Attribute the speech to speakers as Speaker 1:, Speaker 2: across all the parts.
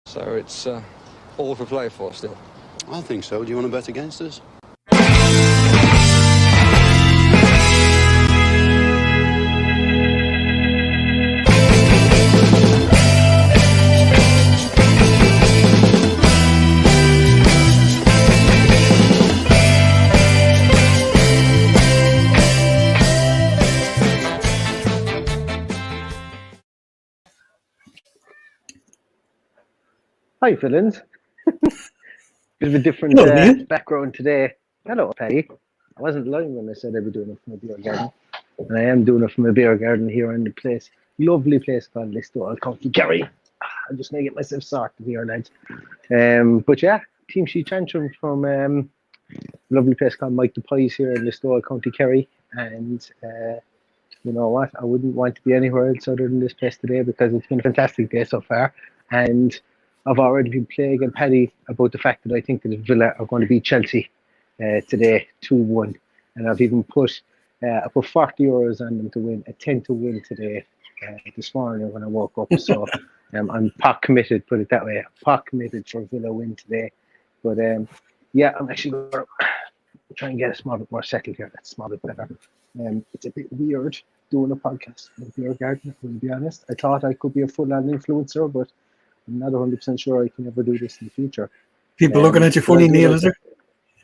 Speaker 1: So it's all for play for still.
Speaker 2: I think so. Do you want to bet against us?
Speaker 3: Hi, villains. Bit of a different background today. Hello, Paddy. I wasn't lying when I said I'd be doing it from a beer garden. And I am doing it from a beer garden here in the place. Lovely place called Listowel, County Kerry. I'm just going to get myself sorted here, lads. But yeah, Teamsheet tantrum from a lovely place called Mike the Pies here in Listowel, County Kerry. And you know what? I wouldn't want to be anywhere else other than this place today because it's been a fantastic day so far. And I've already been plaguing Paddy about the fact that I think that Villa are going to beat Chelsea today 2-1. And I've even put I put 40 euros on them to win, a 10 to win today this morning when I woke up. So I'm pot committed, put it that way. Pot committed for Villa win today. But yeah, I'm actually going to try and get a small bit more settled here. That's a small bit better. It's a bit weird doing a podcast in a beer garden, to be honest. I thought I could be a full-on influencer, but I'm not 100% sure I can ever do this in the future.
Speaker 4: People looking at you funny, Neil, is there?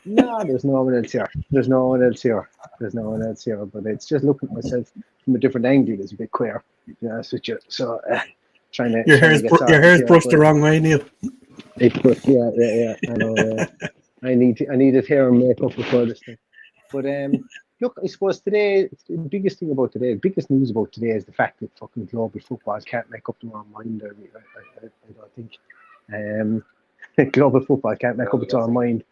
Speaker 3: No, there's no one else here. There's no one else here. But it's just looking at myself from a different angle is a bit queer, to be honest with you. So trying to
Speaker 4: your hair's brushed the wrong way, Neil.
Speaker 3: Yeah. I know. I needed hair and makeup before this thing. But look, I suppose today, the biggest news about today is the fact that fucking global football can't make up their own mind. I don't think global football can't make up its own mind.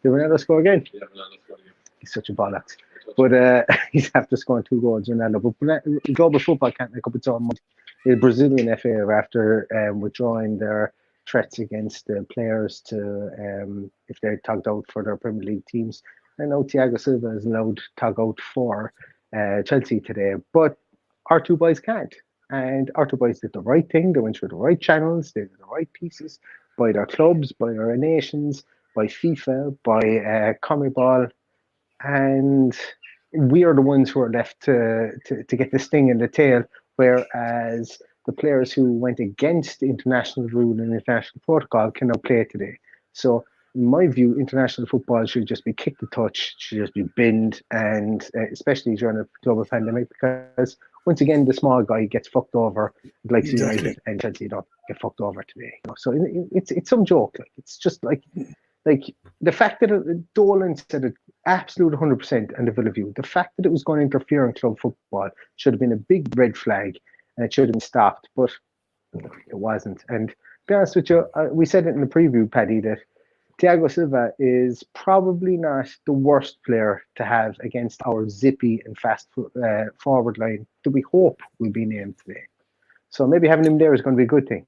Speaker 3: Did Ronaldo score again? Yeah, Ronaldo scored again. He's such a bollocks. But he's after scoring 2 goals, Ronaldo. But global football can't make up its own mind. The Brazilian FA, after withdrawing their threats against the players to if they're tugged out for their Premier League teams. I know Thiago Silva is allowed to tug out for Chelsea today, but our two boys can't. And our two boys did the right thing. They went through the right channels. They did the right pieces by their clubs, by our nations, by FIFA, by CONMEBOL. And we are the ones who are left to get the sting in the tail, whereas the players who went against international rule and international protocol can now play today. So in my view, international football should just be kicked a touch, should just be binned, and especially during a global pandemic, because once again, the small guy gets fucked over, like United and Chelsea don't get fucked over today. You know? So it's some joke. Like it's just like the fact that Dolan said it absolute 100% and the Villa view. The fact that it was going to interfere in club football should have been a big red flag, and it should have been stopped, but it wasn't. And to be honest with you, we said it in the preview, Paddy, that Thiago Silva is probably not the worst player to have against our zippy and fast forward line that we hope will be named today. So maybe having him there is going to be a good thing.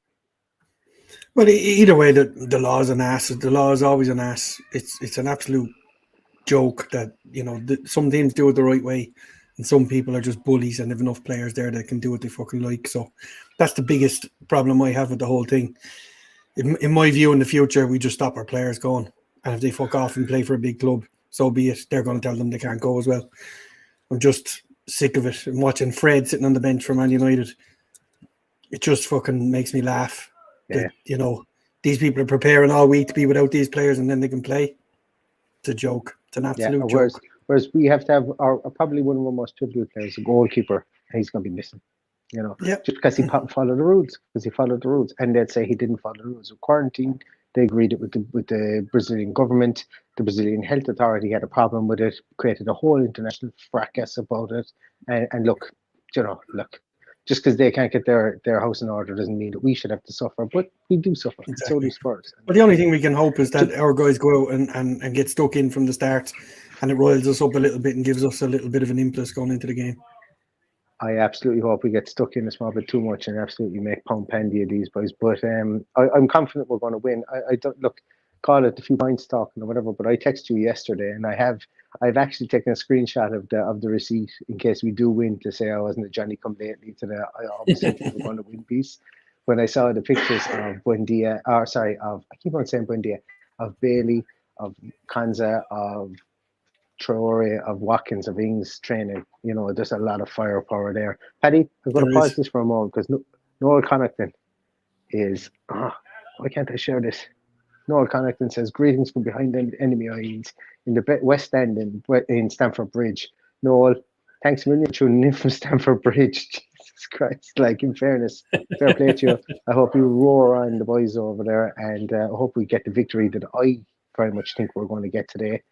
Speaker 4: Well, either way, the law is an ass. The law is always an ass. It's an absolute joke that, you know, some teams do it the right way and some people are just bullies and have enough players there that can do what they fucking like. So that's the biggest problem I have with the whole thing. In my view, in the future, we just stop our players going. And if they fuck off and play for a big club, so be it. They're going to tell them they can't go as well. I'm just sick of it. I'm watching Fred sitting on the bench for Man United. It just fucking makes me laugh.
Speaker 3: Yeah.
Speaker 4: That, you know, these people are preparing all week to be without these players and then they can play. It's a joke. It's an absolute joke.
Speaker 3: Whereas we have to have probably one of our most pivotal players, a goalkeeper, and he's going to be missing. You know, just because he followed the rules, and they'd say he didn't follow the rules of quarantine. They agreed it with the Brazilian government. The Brazilian health authority had a problem with it, created a whole international fracas about it. And look, just because they can't get their house in order doesn't mean that we should have to suffer, but we do suffer. Exactly. So do Spurs.
Speaker 4: But the only thing we can hope is that our guys go out and get stuck in from the start, and it riles us up a little bit and gives us a little bit of an impetus going into the game.
Speaker 3: I absolutely hope we get stuck in a small bit too much and absolutely make pound pandy of these boys. But I'm confident we're going to win. I don't call it a few points talking or whatever. But I texted you yesterday, and I've actually taken a screenshot of the receipt in case we do win to say I wasn't a Johnny come lately to the I always think we're going to win piece. when I saw the pictures of Buendia, or sorry, I keep on saying Buendia, of Bailey, of Kanza, of Traore, of Watkins, of Ings training. There's a lot of firepower there. Paddy, I'm going to
Speaker 4: There
Speaker 3: pause
Speaker 4: is.
Speaker 3: this for a moment because Noel Connaughton is. Why can't I share this? Noel Connaughton says, "Greetings from behind enemy lines in the West End in Stamford Bridge." Noel, thanks a million for tuning in from Stamford Bridge. Jesus Christ! Like, in fairness, fair play to you. I hope you roar on the boys over there, and I hope we get the victory that I very much think we're going to get today.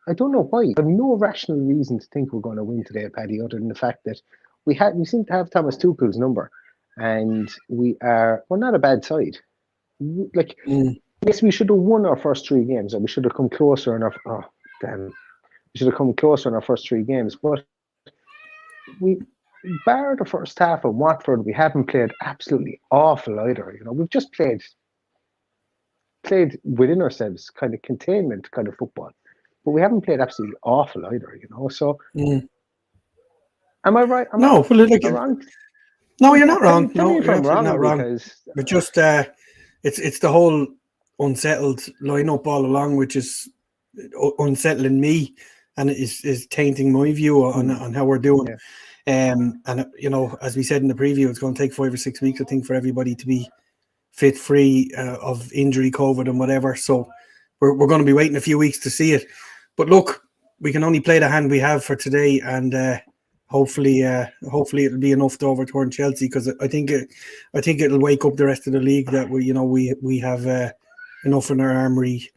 Speaker 3: I don't know why. I have no rational reason to think we're going to win today, Paddy, other than the fact that we seem to have Thomas Tuchel's number, and we're not a bad side. Like, yes, we should have won our first 3 games, and we should have come closer in our we should have come closer in our first 3 games. But we, bar the first half of Watford, we haven't played absolutely awful either. We've just played within ourselves, kind of containment kind of football. But we haven't played absolutely awful either, So, am I right? Am I wrong?
Speaker 4: No, you're not wrong.
Speaker 3: Tell me
Speaker 4: No,
Speaker 3: if
Speaker 4: you're
Speaker 3: I'm
Speaker 4: absolutely
Speaker 3: wrong,
Speaker 4: not wrong.
Speaker 3: because
Speaker 4: But just it's the whole unsettled lineup all along, which is unsettling me, and it is tainting my view on how we're doing.
Speaker 3: Yeah.
Speaker 4: And as we said in the preview, it's going to take 5 or 6 weeks, I think, for everybody to be fit, free of injury, COVID, and whatever. So we're going to be waiting a few weeks to see it. But look, we can only play the hand we have for today, and hopefully it'll be enough to overturn Chelsea, because I think it'll wake up the rest of the league that we have enough in our armory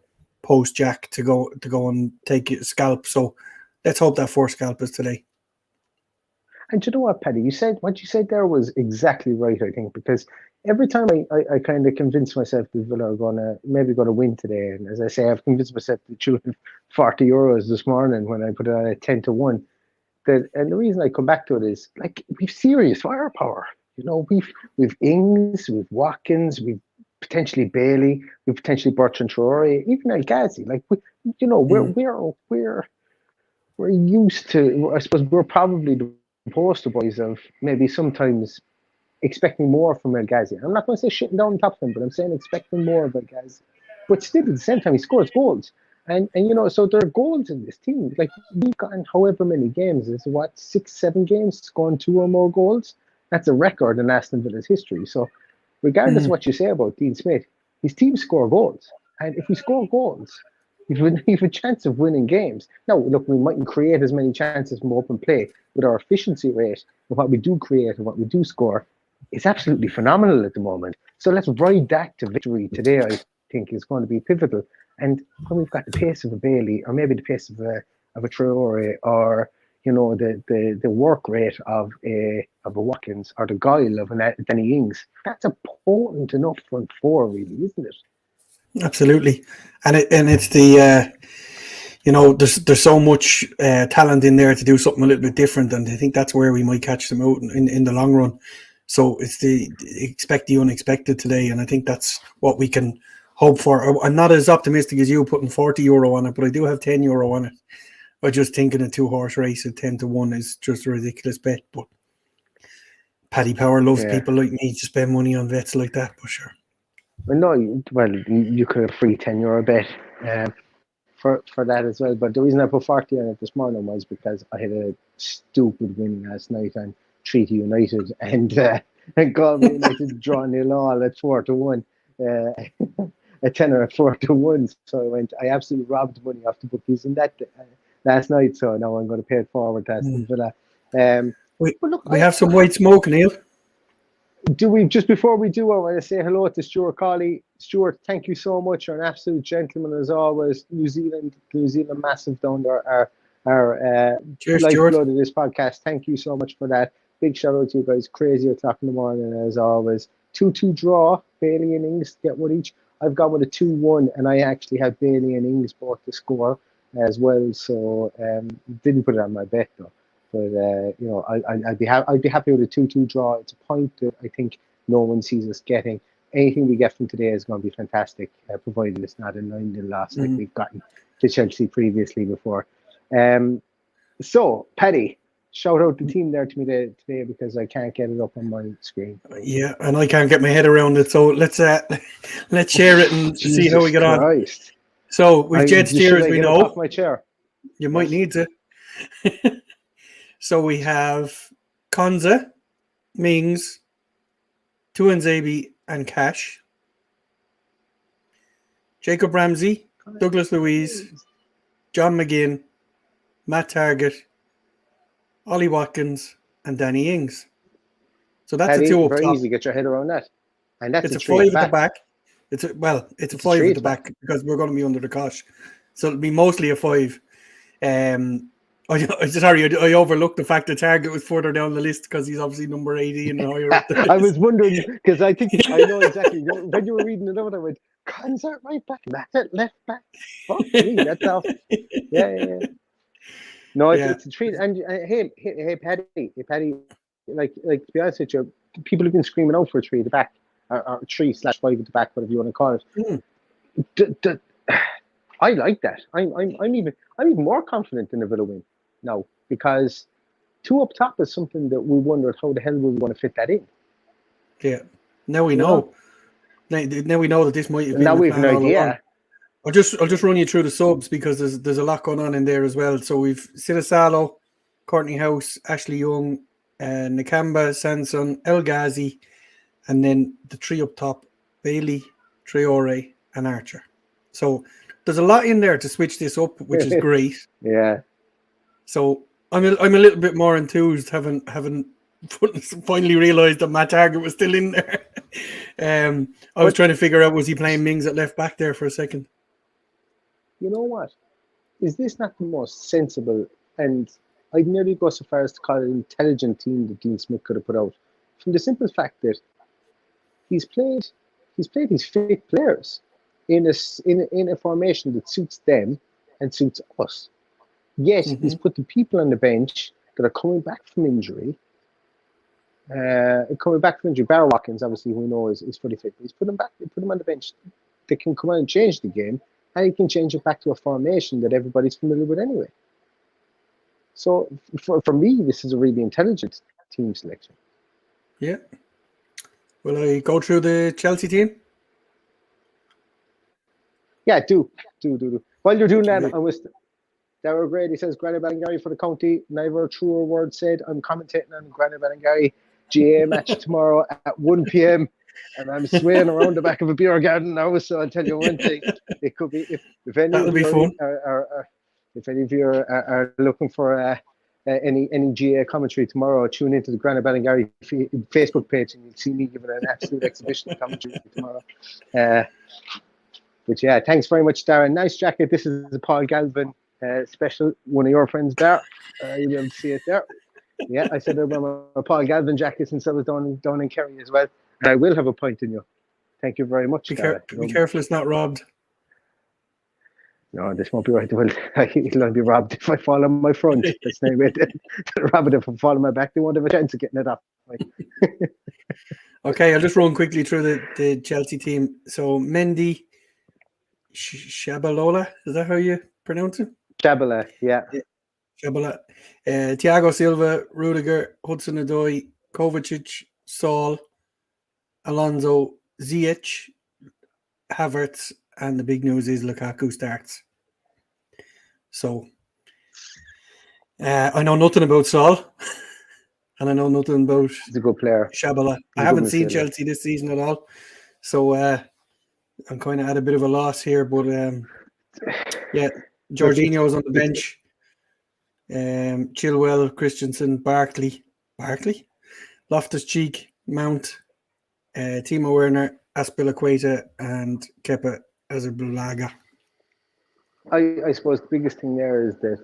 Speaker 4: post Jack to go and take a scalp. So let's hope that 4th scalp is today.
Speaker 3: And you know what, Paddy? What you said there was exactly right, I think, because every time I kind of convince myself that Villa are maybe going to win today, and as I say, I've convinced myself to choose €40 this morning when I put it at 10-1. And the reason I come back to it is, like, we've serious firepower. We've Ings, we've Watkins, we've potentially Bailey, we've potentially Bertrand Traore, even El Ghazi. Like, we're used to. I suppose we're probably the poster boys of maybe sometimes expecting more from El Ghazi. I'm not going to say shitting down on top of him, but I'm saying expecting more of El Ghazi. But still, at the same time, he scores goals. And so there are goals in this team. Like, we've gotten however many games. It's 6, 7 games, scoring 2 or more goals. That's a record in Aston Villa's history. So regardless of what you say about Dean Smith, his team score goals. And if we score goals, you've a chance of winning games. Now, look, we mightn't create as many chances from open play, but our efficiency rate of what we do create and what we do score is absolutely phenomenal at the moment. So let's ride that to victory today, I think, is going to be pivotal. And when we've got the pace of a Bailey, or maybe the pace of a Traore, or the work rate of a Watkins, or the guile of a Danny Ings, that's a potent enough front 4, really, isn't it?
Speaker 4: Absolutely, and it's the there's so much talent in there to do something a little bit different, and I think that's where we might catch them out in the long run. So it's the expect the unexpected today, and I think that's what we can hope for. I'm not as optimistic as you putting €40 on it, but I do have €10 on it. I just thinking a 2-horse race at 10-1 is just a ridiculous bet. But Paddy Power loves people like me to spend money on bets like that, for sure.
Speaker 3: You could have free €10 bet for that as well. But the reason I put 40 on it this morning was because I had a stupid win last night on Treaty United, and Galway United draw 0-0 at 4-1, a tenner at 4-1. So I absolutely robbed money off the bookies in that last night. So now I'm going to pay it forward to Aston Villa.
Speaker 4: We have some white smoke, Neil.
Speaker 3: Do we, just before we do, I want to say hello to Stuart Cawley. Stuart, thank you so much. You're an absolute gentleman as always. New Zealand massive down there. Our lifeblood of this podcast. Thank you so much for that. Big shout out to you guys. Crazy o'clock in the morning as always. 2-2 draw. Bailey and Ings get one each. I've got with a 2-1, and I actually have Bailey and Ings both to score as well. So didn't put it on my bet though. But I'd be happy with a 2-2 draw. It's a point that I think no one sees us getting. Anything we get from today is going to be fantastic, provided it's not a 9-0 loss like we've gotten to Chelsea previously before. So, Paddy, shout out the team there to me today because I can't get it up on my screen.
Speaker 4: Yeah, and I can't get my head around it. So let's share it and see how we get
Speaker 3: Christ.
Speaker 4: on. So we've Jed Steer, as we know.
Speaker 3: Off my chair.
Speaker 4: You might need to. So we have Konza, Mings, Tuanzebe, and Cash. Jacob Ramsey, Douglas Louise, John McGinn, Matt Targett, Ollie Watkins, and Danny Ings. So that's a 2 up
Speaker 3: very
Speaker 4: top.
Speaker 3: Easy, get your head around that. And that's
Speaker 4: it's a 5 at the back. It's a 5 at the back because we're going to be under the cosh. So it'll be mostly a 5. I overlooked the fact that Target was further down the list because he's obviously number 80 and higher up the list.
Speaker 3: I was wondering because I know exactly when you were reading it out. I went, Concert right back, that's it, left back. Fuck me, that's off. Yeah. No, it's a treat. And hey, Paddy, like to be honest with you, people have been screaming out for a 3 at the back, or 3/5 at the back, whatever you want to call it. I like that. I'm even more confident in the Villa win now because 2 up top is something that we wondered how the hell we want to fit that in.
Speaker 4: Yeah. Now we know. Now we know that this might have been.
Speaker 3: Now we have an idea.
Speaker 4: I'll just run you through the subs because there's a lot going on in there as well. So we've Silasalo, Courtney House, Ashley Young, Nakamba, Sanson, El Ghazi, and then the 3 up top: Bailey, Traore, and Archer. So there's a lot in there to switch this up, which is great.
Speaker 3: Yeah.
Speaker 4: So I'm a little bit more enthused, having finally realised that Matt Target was still in there. I was trying to figure out, was he playing Mings at left back there for a second?
Speaker 3: You know what? Is this not the most sensible, and I'd nearly go so far as to call it an intelligent team that Dean Smith could have put out? From the simple fact that he's played his fit players in a formation that suits them and suits us. Yes, he's put the people on the bench that are coming back from injury. Barry Watkins, obviously, who we know is fully fit. He's put them back. They put them on the bench. They can come out and change the game, and he can change it back to a formation that everybody's familiar with anyway. So, for me, this is a really intelligent team selection.
Speaker 4: Yeah. Will I go through the Chelsea team?
Speaker 3: Yeah, do. While you're doing that, I was. Darrell Grady says Granny Ballingarry for the county. Never a truer word said. I'm commentating on Granny Ballingarry GA match tomorrow at 1 p.m. and I'm swaying around the back of a beer garden now. So I'll tell you one thing: it could be if any of you if any of you are looking for any GA commentary tomorrow, tune into the Granny Ballingarry Facebook page and you'll see me giving an absolute exhibition of commentary tomorrow. But yeah, thanks very much, Darren. Nice jacket. This is a Paul Galvin special. One of your friends there. You'll be able to see it there. Yeah, I said about my Paul Galvin jacket since I was down in Kerry as well. And I will have a pint in you. Thank you very much.
Speaker 4: Be careful it's not robbed.
Speaker 3: No, this won't be right. Well, it'll only be robbed if I fall on my front. That's no way to rob it. If I fall on my back, they won't have a chance of getting it up.
Speaker 4: Okay, I'll just run quickly through the Chelsea team. So Mendy, Shabalola, is that how you pronounce it?
Speaker 3: Shabala, yeah.
Speaker 4: Shabala. Thiago Silva, Rudiger, Hudson-Odoi, Kovacic, Saul, Alonso, Ziyech, Havertz, and the big news is Lukaku starts. So I know nothing about Saul, and I know nothing about
Speaker 3: He's a good player.
Speaker 4: Shabala. I haven't seen Chelsea this season at all, so I'm kind of at a bit of a loss here. But yeah, Jorginho's on the bench. Chilwell, Christensen, Barkley, Loftus-Cheek, Mount, Timo Werner, Azpilicueta, and Kepa Arrizabalaga.
Speaker 3: I suppose the biggest thing there is that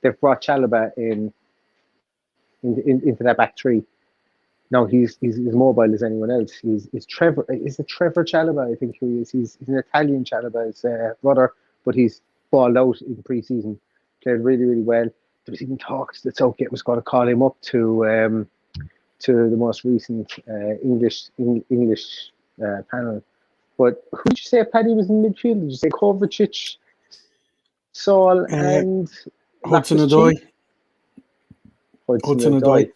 Speaker 3: they've brought Chalobah into that back three. Now he's as mobile as anyone else. Is it Trevor Chalobah? I think he is. He's an Italian Chalobah's brother, but he's balled out in pre-season. Played really, really well. There was even talks that Southgate was going to call him up to the most recent English panel. But who did you say Paddy was in midfield? Did you say Kovacic, Saul, and
Speaker 4: Hudson-Odoi? Hudson-Odoi.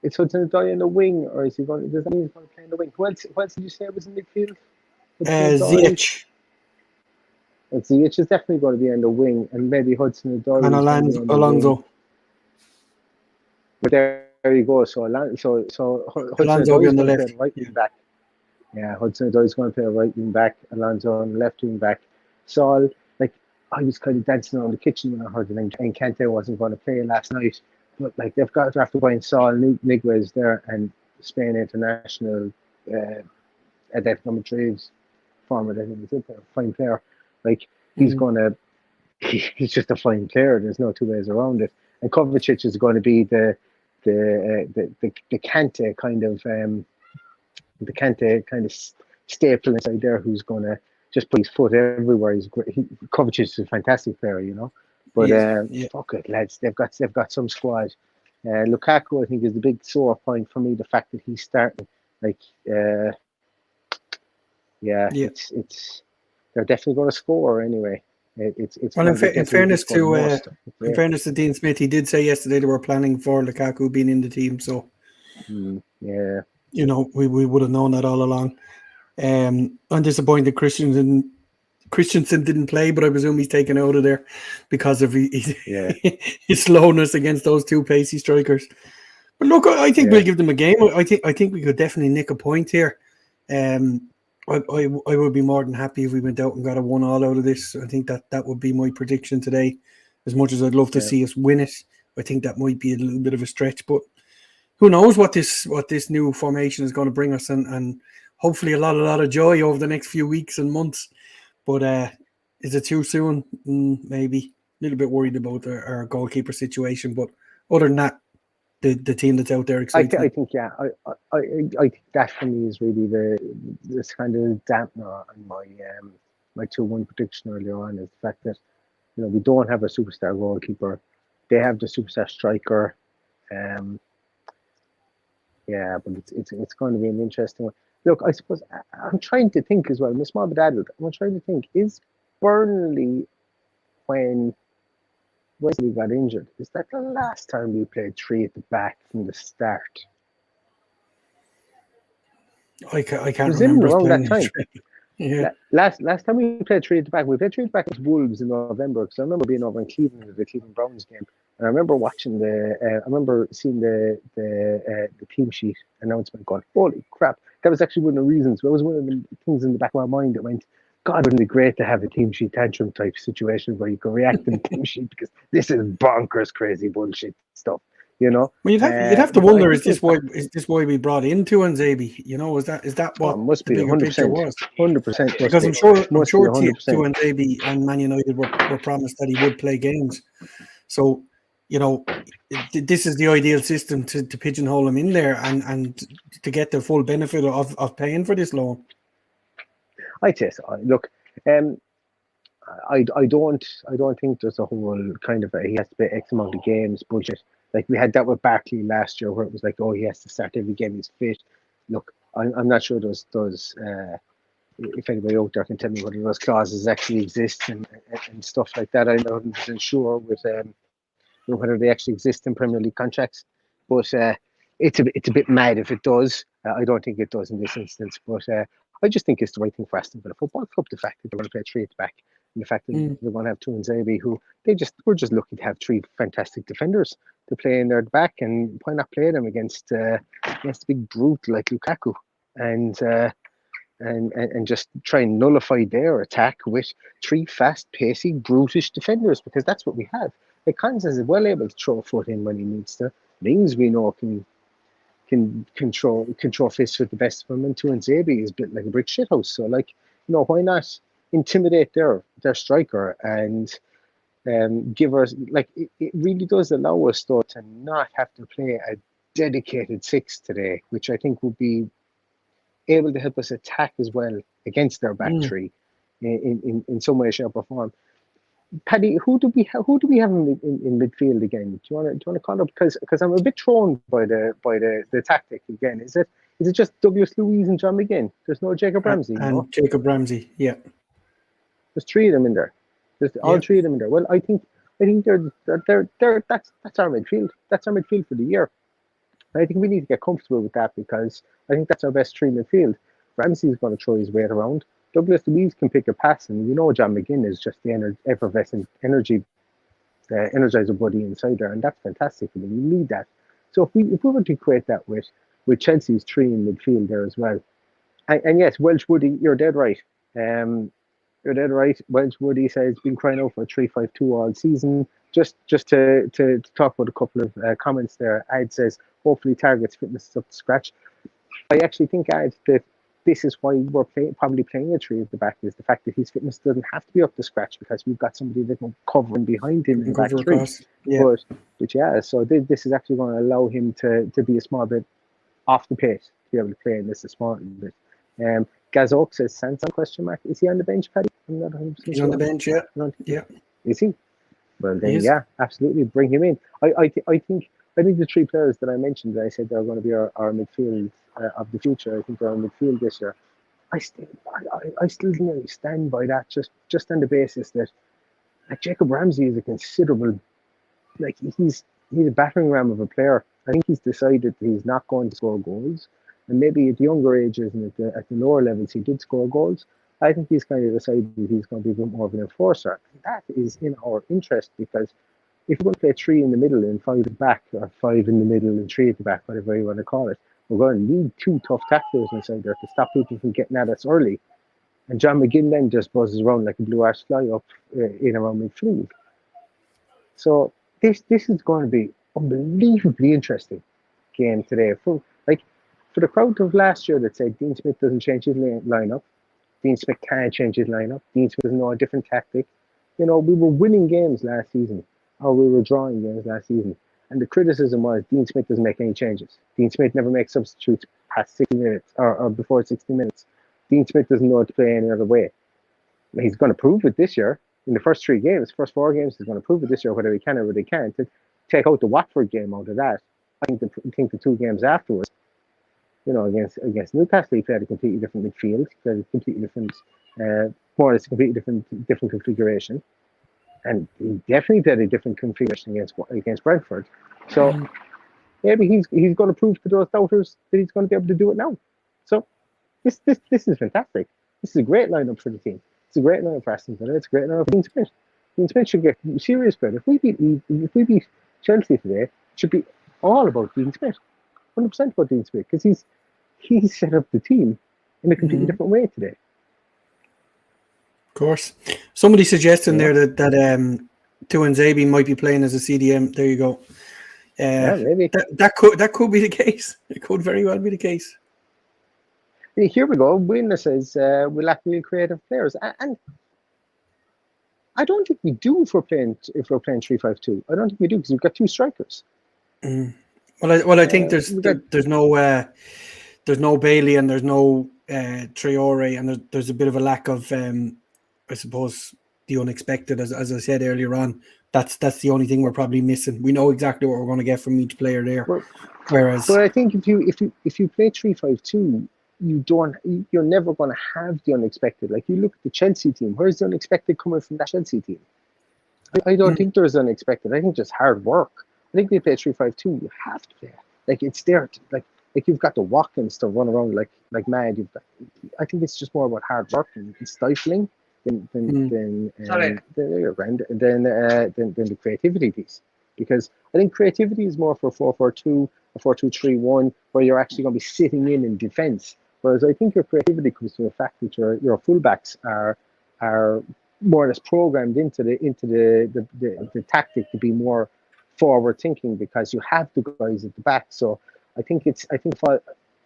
Speaker 3: It's Hudson-Odoi in the wing, or is he going? Does that mean he's going to play in the wing? Who else did you say was in midfield?
Speaker 4: Ziyech
Speaker 3: Ziyech is definitely going to be in the wing, and maybe Hudson-Odoi
Speaker 4: and
Speaker 3: is going to be in the wing.
Speaker 4: Alonso.
Speaker 3: But there you go. So
Speaker 4: Alonso will
Speaker 3: Hudson-Odoi
Speaker 4: be
Speaker 3: is
Speaker 4: on the
Speaker 3: going to play
Speaker 4: left.
Speaker 3: the right wing back. Yeah, Hudson-Odoi is going to play a right wing back. Alonso on the left wing back. Saul, like, I was kind of dancing around the kitchen when I heard the name. And Kante wasn't going to play last night. But, like, they've got to have to find Saul Niguez there, and Spain international, Atletico Madrid's former, I think he's a fine player. Like, he's he's just a fine player. There's no two ways around it. And Kovacic is going to be the Kante kind of staple inside there, who's going to just put his foot everywhere. He's great. Kovacic is a fantastic player, you know. But fuck it, lads, they've got some squad. Lukaku, I think, is the big sore point for me. The fact that he's starting, like, it's they're definitely going to score anyway. It's
Speaker 4: well, in fairness to Dean Smith, he did say yesterday they were planning for Lukaku being in the team. So,
Speaker 3: yeah,
Speaker 4: you know, we would have known that all along. I'm disappointed Christensen didn't play, but I presume he's taken out of there because of his slowness against those two pacey strikers. But look, I think we'll give them a game. I think we could definitely nick a point here. I would be more than happy if we went out and got a 1-1 out of this. I think that would be my prediction today. As much as I'd love to see us win it, I think that might be a little bit of a stretch. But who knows what this new formation is going to bring us, and hopefully a lot of joy over the next few weeks and months. But is it too soon? Maybe. A little bit worried about our goalkeeper situation. But other than that, the team that's out there excites me.
Speaker 3: I think I think that for me is really this kind of dampener on my 2-1 prediction earlier on, is the fact that, you know, we don't have a superstar goalkeeper. They have the superstar striker. But it's going to be an interesting one. Look, I suppose I'm trying to think as well. I'm a small bit adult. I'm trying to think, is Burnley, when Wesley got injured, is that the last time we played 3 at the back from the start?
Speaker 4: I can't remember
Speaker 3: around that time.
Speaker 4: Yeah.
Speaker 3: Last time we played 3 at the back, we played 3 at the back with Wolves in November, because I remember being over in Cleveland at the Cleveland Browns game, and I remember watching I remember seeing the team sheet announcement, going, holy crap! That was actually one of the reasons. That was one of the things in the back of my mind that went, God, wouldn't it be great to have a team sheet tantrum type situation where you can react to the team sheet, because this is bonkers, crazy bullshit stuff, you know.
Speaker 4: Well, you'd have to wonder, is this why we brought in Tuanzebe? You know, is that what
Speaker 3: must
Speaker 4: the
Speaker 3: be
Speaker 4: bigger
Speaker 3: 100%,
Speaker 4: picture was?
Speaker 3: 100%.
Speaker 4: Because I'm sure Tuanzebe and Man United were promised that he would play games. So, you know, this is the ideal system to pigeonhole him in there and to get the full benefit of paying for this loan.
Speaker 3: I'd say so. Look, I don't think there's a whole kind of he has to play X amount of games bullshit. Like we had that with Barkley last year, where it was like, oh, he has to start every game he's fit. Look, I'm not sure those if anybody out there can tell me whether those clauses actually exist and stuff like that. I'm not 100% sure with whether they actually exist in Premier League contracts, but it's a bit mad if it does. I don't think it does in this instance, but I just think it's the right thing for Aston Villa Football Club. The fact that they're going to play 3 at the back, and the fact that they're going to have Tuanzebe, who we're just lucky to have 3 fantastic defenders to play in their back, and why not play them against a big brute like Lukaku, and just try and nullify their attack with 3 fast, pacey, brutish defenders, because that's what we have. Like, Collins is well able to throw a foot in when he needs to. Mings, we know, can control fists with the best of them, and Tuanzebe is built like a brick shithouse. So, like, you know, why not intimidate their striker and give us, like, it really does allow us though to not have to play a dedicated 6 today, which I think would be able to help us attack as well against their back 3 in some way, shape, or form. Paddy, who do we have in midfield again? Do you want to call up, because I'm a bit thrown by the tactic again. Is it just Douglas Luiz and John McGinn? There's no Jacob Ramsey, no?
Speaker 4: Jacob Ramsey, yeah.
Speaker 3: There's 3 of them in there. There's all 3 of them in there. Well, I think I think that's our midfield. That's our midfield for the year. And I think we need to get comfortable with that because I think that's our best three midfield. Ramsey's going to throw his weight around. Douglas Luiz can pick a pass, and John McGinn is just the effervescent energy, energizer buddy inside there, and that's fantastic. And we need that. So if we were to create that with Chelsea's three in midfield there as well, and yes, Welsh Woody, you're dead right. You're dead right. Welsh Woody says been crying out for a 3-5-2 all season. Just to talk about a couple of comments there. Ad says hopefully Target's fitness is up to scratch. I actually think, Ad, that this is why we're probably playing a three at the back, is the fact that his fitness doesn't have to be up to scratch because we've got somebody that can cover him behind him in back three. Yeah. But yeah, so this is actually going to allow him to be a small bit off the pace to be able to play in this a small bit. Gazok says Sanson question mark. Is he on the bench, Paddy? I'm not 100%
Speaker 4: He's on the bench, yeah. Yeah.
Speaker 3: Is he? Well then, yeah, absolutely. Bring him in. I think the three players that I mentioned that I said they're going to be our midfield of the future. I think they're on midfield this year. I still nearly stand by that just on the basis that Jacob Ramsey is a considerable, he's a battering ram of a player. I think he's decided that he's not going to score goals, and maybe at the younger ages and at the lower levels he did score goals. I think he's kind of decided that he's going to be a bit more of an enforcer. And that is in our interest because if we're going to play three in the middle and five at the back, or five in the middle and three at the back, whatever you want to call it, we're going to need two tough tacklers inside there to stop people from getting at us early. And John McGinn then just buzzes around like a blue ash fly up in around midfield. So this is going to be unbelievably interesting game today. For the crowd of last year that said Dean Smith doesn't change his lineup, Dean Smith can't change his lineup, Dean Smith doesn't know a different tactic. We were winning games last season, or we were drawing games last season. And the criticism was Dean Smith doesn't make any changes. Dean Smith never makes substitutes past 60 minutes or before 60 minutes. Dean Smith doesn't know how to play any other way. He's going to prove it this year. In the first four games, he's going to prove it this year, whether he can or whether he can't. To take out the Watford game out of that, I think the two games afterwards, against Newcastle, he played a completely different midfield, played a completely different, more or less a completely different configuration. And he definitely played a different configuration against Brentford. So maybe he's going to prove to those doubters that he's going to be able to do it now. So this is fantastic. This is a great lineup for the team. It's a great lineup for Aston Villa. It's a great lineup for Dean Smith. Dean Smith should get serious credit. If we beat Chelsea today, it should be all about Dean Smith. 100% about Dean Smith because he set up the team in a completely different way today.
Speaker 4: Of course. Somebody suggesting there that Tuanzebe might be playing as a CDM. There you go.
Speaker 3: Maybe.
Speaker 4: That could be the case. It could very well be the case.
Speaker 3: Here we go. Winner says we lack real creative players. And I don't think we do if we're playing 3-5-2. I don't think we do because we've got two strikers.
Speaker 4: Well, I think there's no Bailey and there's no Traore, and there's a bit of a lack of I suppose the unexpected, as I said earlier on. That's the only thing we're probably missing. We know exactly what we're going to get from each player there. But
Speaker 3: I think if you play 3-5-2, you're never going to have the unexpected. Like you look at the Chelsea team, where's the unexpected coming from that Chelsea team? I don't think there's unexpected. I think just hard work. I think they play 3-5-2. You have to play. Like it's there. Like you've got the Watkins to run around like mad. I think it's just more about hard work and stifling than the creativity piece. Because I think creativity is more for 4-4-2, a 4-2-3-1, where you're actually going to be sitting in defence. Whereas I think your creativity comes from the fact that your fullbacks are more or less programmed into the tactic to be more forward thinking because you have the guys at the back. So I think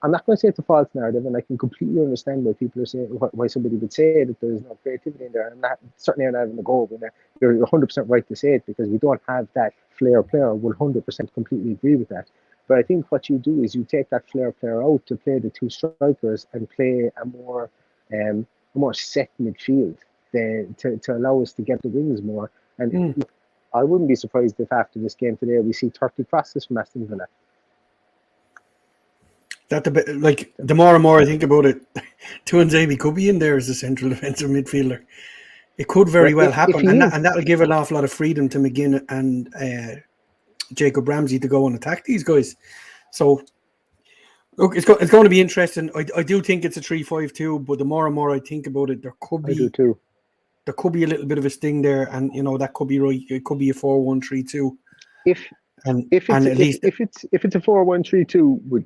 Speaker 3: I'm not going to say it's a false narrative, and I can completely understand why people are saying why somebody would say that there's no creativity in there. I'm not having a go with that. You're 100% right to say it because we don't have that flair player. 100% completely agree with that. But I think what you do is you take that flair player out to play the two strikers and play a more set midfield to allow us to get the wings more. And I wouldn't be surprised if after this game today we see 30 crosses from Aston Villa. The
Speaker 4: more and more I think about it, Tuanzebe could be in there as a central defensive midfielder. It could very well
Speaker 3: if
Speaker 4: happen,
Speaker 3: he is,
Speaker 4: and that'll give an awful lot of freedom to McGinn and Jacob Ramsey to go and attack these guys. So, look, it's going to be interesting. I do think it's a 3-5-2, but the more and more I think about it, there could
Speaker 3: I do
Speaker 4: be
Speaker 3: too.
Speaker 4: a little bit of a sting there, and that could be right. It could be a 4-1-3-2,
Speaker 3: If
Speaker 4: and
Speaker 3: if it's
Speaker 4: at least
Speaker 3: if it's a 4-1-3-2 with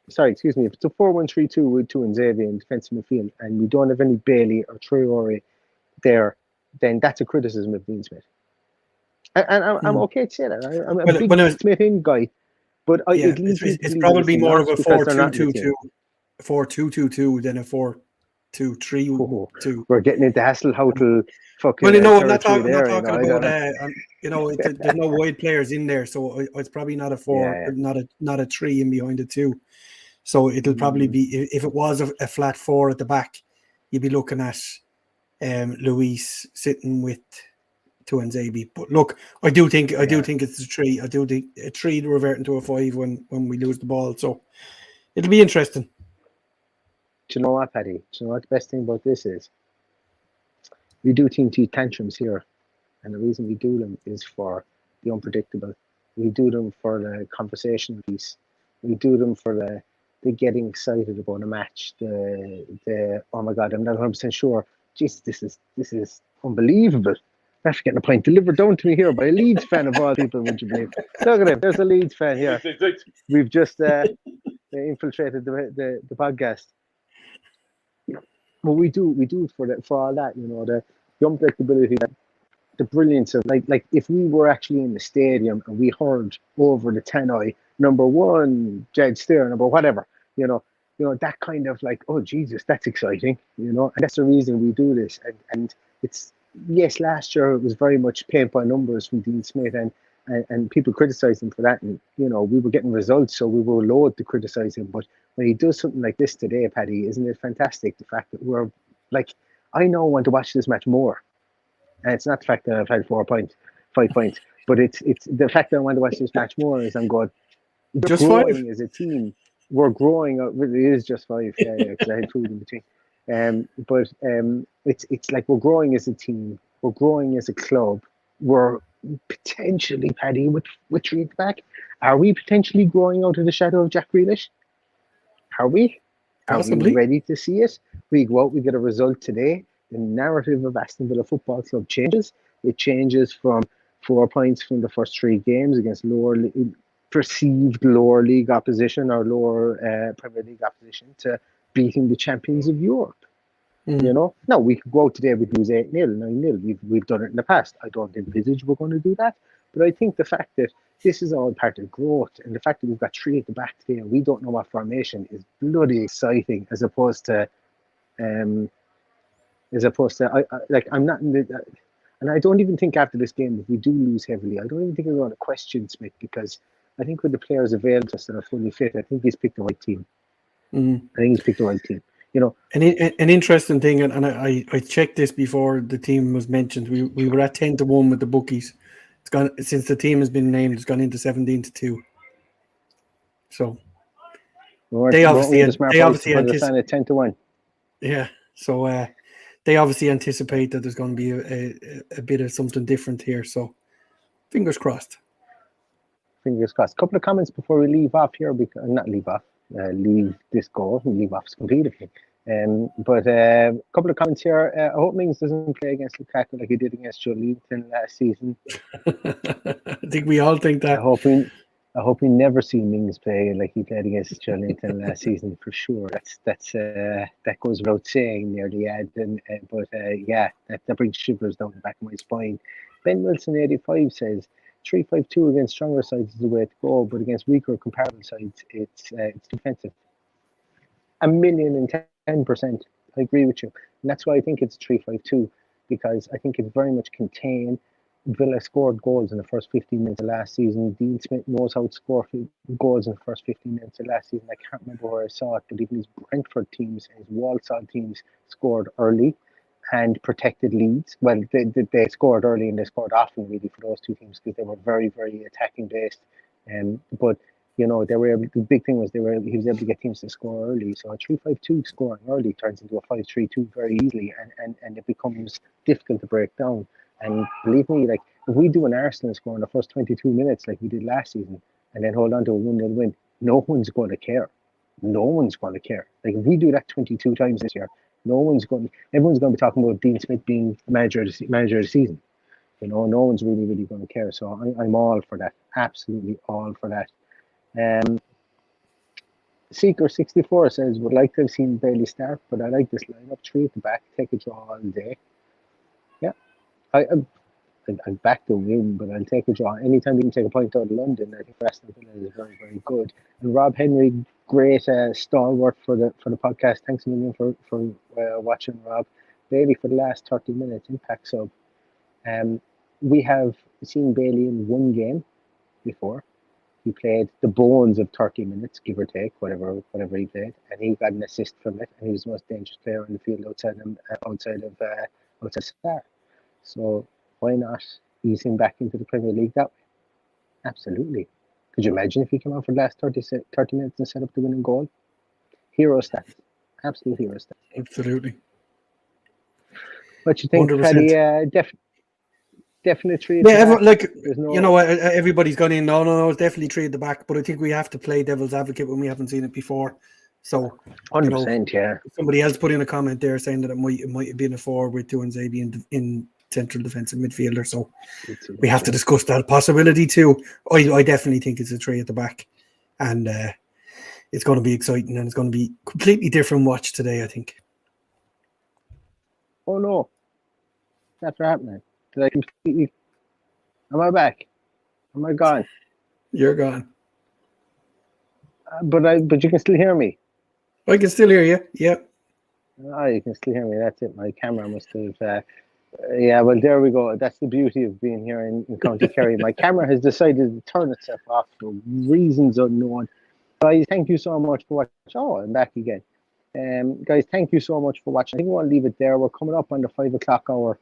Speaker 3: sorry, excuse me, if it's a 4-1-3-2 with two and Xavier in defensive midfield, and we don't have any Bailey or Traore there, then that's a criticism of Dean Smith. And I'm okay to say that. I'm a big Smith in guy, but it leads me to
Speaker 4: it's
Speaker 3: believe
Speaker 4: probably
Speaker 3: that
Speaker 4: more of a
Speaker 3: because they're not in the
Speaker 4: 4-2-2-2,
Speaker 3: team.
Speaker 4: 4-2-2-2 than a 4-2-3-2.
Speaker 3: Oh, we're getting into Hasselhotel fucking
Speaker 4: Well, no, I'm not
Speaker 3: territory
Speaker 4: talking. I'm
Speaker 3: there.
Speaker 4: not talking about. There's no wide players in there, so it's probably not a 4,
Speaker 3: Yeah.
Speaker 4: not a 3 in behind the 2. So it'll probably be, if it was a flat 4 at the back, you'd be looking at Luis sitting with Tuanzebe. But look, I do think it's a 3. I do think a 3 to revert into a 5 when we lose the ball. So it'll be interesting.
Speaker 3: Do you know what, Paddy? Do you know what the best thing about this is? We do Teamsheet tantrums here, and the reason we do them is for the unpredictable. We do them for the conversational piece. We do them for the getting excited about a match. The oh my God, I'm not 100% sure. Jesus, this is unbelievable. I'm getting a point delivered down to me here by a Leeds fan of all people. Would you believe? Look at him. There's a Leeds fan here. We've just infiltrated the podcast. But we do it for all that, the unpredictability, the brilliance of like if we were actually in the stadium and we heard over the tannoy number 1 Jed Steer number whatever, that kind of like, oh Jesus, that's exciting, and that's the reason we do this. And it's, yes, last year it was very much paint by numbers from Dean Smith, and people criticized him for that, and we were getting results, so we were loath to criticize him. But when he does something like this today, Paddy, isn't it fantastic? The fact that we're like, I know I want to watch this match more, and it's not the fact that I've had 5 points, but it's the fact that I want to watch this match more is I'm going, we're
Speaker 4: just
Speaker 3: growing
Speaker 4: 5
Speaker 3: as a team. We're growing. It is just 5, yeah, because I had food in between. But it's like we're growing as a team. We're growing as a club. We're potentially, Paddy, with 3 at the back. Are we potentially growing out of the shadow of Jack Grealish? Are we?
Speaker 4: Possibly.
Speaker 3: Are we ready to see it? We go out, we get a result today. The narrative of Aston Villa Football Club changes. It changes from 4 points from the first 3 games against perceived lower league opposition or lower Premier League opposition to beating the champions of Europe. Now we could go out today, we'd lose 8-0, 9-0. We've done it in the past. I don't envisage we're going to do that, but I think the fact that this is all part of growth, and the fact that we've got 3 at the back today and we don't know what formation is bloody exciting, as opposed to I'm not in the, and I don't even think after this game, if we do lose heavily, I don't even think we're going to question Smith, because I think with the players available to us that are fully fit, I think he's picked the right team. I think he's picked the right team.
Speaker 4: An interesting thing, and I checked this before the team was mentioned. We were at 10-1 with the bookies. It's gone since the team has been named. It's gone into 17-2. So they obviously anticipate
Speaker 3: 10-1.
Speaker 4: Yeah, so they obviously anticipate that there's going to be a bit of something different here. So fingers crossed.
Speaker 3: Fingers crossed. A couple of comments before we leave off here, because not leave off. Leave this goal. Leave off is completely. But a couple of comments here. I hope Mings doesn't play against Lukaku like he did against Joelinton last season.
Speaker 4: I think we all think that.
Speaker 3: I hope we never see Mings play like he played against Joelinton last season, for sure. That goes without saying nearly. That brings shivers down the back of my spine. Ben Wilson 85 says 3-5-2 against stronger sides is the way to go, but against weaker comparable sides, it's defensive. 1,010%. I agree with you, and that's why I think it's 3-5-2, because I think it's very much contained. Villa scored goals in the first 15 minutes of last season. Dean Smith knows how to score goals in the first 15 minutes of last season. I can't remember where I saw it, but even his Brentford teams and his Walsall teams scored early and protected leads. Well, they scored early and they scored often, really, for those two teams, because they were very, very attacking based. But you know, they were able. The big thing was he was able to get teams to score early. So a 3-5-2 scoring early turns into a 5-3-2 very easily, and it becomes difficult to break down. And believe me, like if we do an Arsenal score in the first 22 minutes, like we did last season, and then hold on to a 1-0 win, no one's going to care. No one's going to care. Like if we do that 22 times this year, everyone's going to be talking about Dean Smith being manager of the season. You know, no one's really going to care. So I'm all for that. Absolutely all for that. Seeker64 says, would like to have seen Bailey start, but I like this lineup. 3 at the back, take a draw all day. Yeah, I'm back to win, but I'll take a draw. Anytime you can take a point out of London, I think Aston Villa is very, very good. And Rob Henry, great stalwart for the podcast. Thanks a million for watching, Rob. Bailey for the last 30 minutes, impact sub. We have seen Bailey in one game before. He played the bones of 30 minutes, give or take, whatever he played, and he got an assist from it. And he was the most dangerous player in the field outside of Star. So why not ease him back into the Premier League that way? Absolutely. Could you imagine if he came on for the last 30 minutes and set up the winning goal? Hero stats. Absolute hero stats.
Speaker 4: Absolutely.
Speaker 3: What you think,
Speaker 4: 100%.
Speaker 3: Paddy? Definitely 3 at
Speaker 4: Yeah,
Speaker 3: the back.
Speaker 4: Everybody's gone in. No, it's definitely 3 at the back. But I think we have to play devil's advocate when we haven't seen it before. So
Speaker 3: 100%, yeah.
Speaker 4: Somebody else put in a comment there saying that it might have been a 4 with Tuanzebe in central defensive midfielder. So we have to discuss that possibility too. I definitely think it's a 3 at the back, and it's going to be exciting, and it's going to be completely different watch today, I think.
Speaker 3: Oh no, that's happening. Did I completely? Am I back? Am I gone?
Speaker 4: You're gone.
Speaker 3: But you can still hear me.
Speaker 4: I can still hear you. Yep.
Speaker 3: Oh, you can still hear me. That's it. My camera must have. Yeah, well, there we go. That's the beauty of being here in County Kerry. My camera has decided to turn itself off for reasons unknown. Guys, thank you so much for watching. Oh, I'm back again. Guys, thank you so much for watching. I think we want to leave it there. We're coming up on the 5 o'clock hour.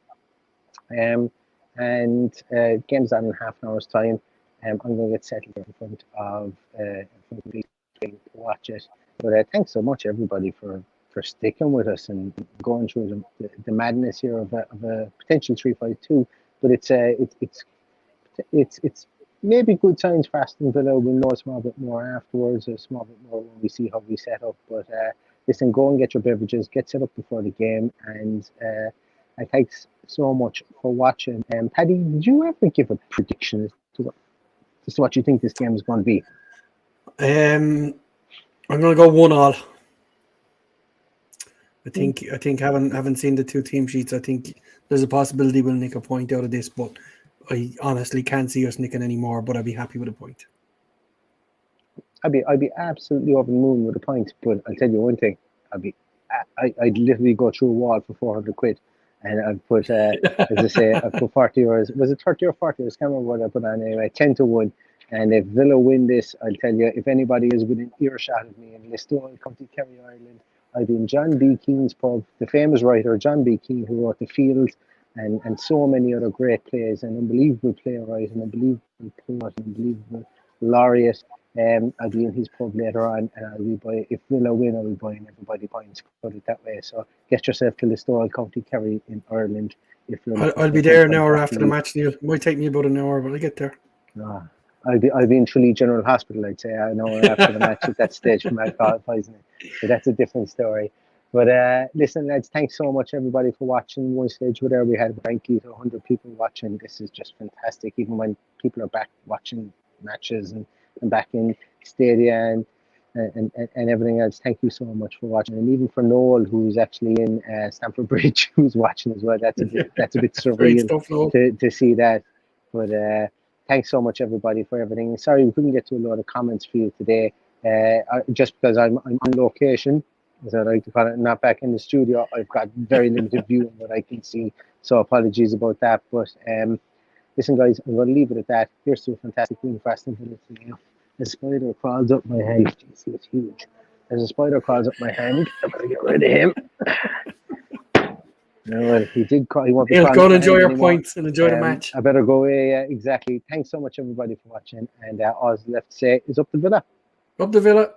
Speaker 3: And game's on in half an hour's time. I'm going to get settled in front of the screen to watch it. But thanks so much, everybody, for sticking with us and going through the madness here of a potential 3-5-2. But it's maybe good signs for Aston Villa. We'll know a small bit more afterwards, a small bit more when we see how we set up. But listen, go and get your beverages, get set up before the game, and thanks so much for watching. Paddy, did you ever give a prediction as to what you think this game is going to be?
Speaker 4: I'm going to go 1-1. I think having seen the 2 team sheets, I think there's a possibility we'll nick a point out of this, but I honestly can't see us nicking any more. But I'd be happy with a point.
Speaker 3: I'd be absolutely over the moon with a point. But I'll tell you one thing: I'd literally go through a wall for 400 quid. And I've put, as I say, I've put 40 euros. Was it 30 or 40? I can't remember what I put on anyway. 10-1. And if Villa win this, I'll tell you, if anybody is within earshot of me in Listowel, County Kerry, Ireland, I'll be in John B. Keane's pub, the famous writer John B. Keane, who wrote The Field and so many other great plays, an unbelievable playwright, an unbelievable poet, an unbelievable laureate. I'll be in his pub later on, and I'll be if Villa win, I'll be buying everybody points, put it that way. So get yourself to Listowel, County Kerry in Ireland. If you're
Speaker 4: I'll be there an hour after the match, Neil. It might take me about an hour, but I get there.
Speaker 3: I'll be in Tralee General Hospital, I'd say, an hour after the match at that stage from alcohol poisoning. So that's a different story. But listen, lads, thanks so much, everybody, for watching. One stage where we had 90 to 100 people watching. This is just fantastic, even when people are back watching matches and back in stadia and everything else. Thank you so much for watching, and even for Noel, who's actually in Stamford Bridge, who's watching as well. That's a bit surreal to see that. But thanks so much, everybody, for everything. Sorry we couldn't get to a lot of comments for you today, just because I'm on location, as I like to call it, not back in the studio. I've got very limited view on what I can see, so apologies about that. But listen, guys, I'm going to leave it at that. Here's to a fantastic win for Aston Villa today. A spider crawls up my hand. Jeez, it's huge. As a spider crawls up my hand, I better get rid of him. Well, he did call. He won't be
Speaker 4: go and enjoy your
Speaker 3: anymore.
Speaker 4: points and enjoy the match.
Speaker 3: I better go away. Exactly. Thanks so much, everybody, for watching. And all left to say is up to Villa.
Speaker 4: Up the Villa.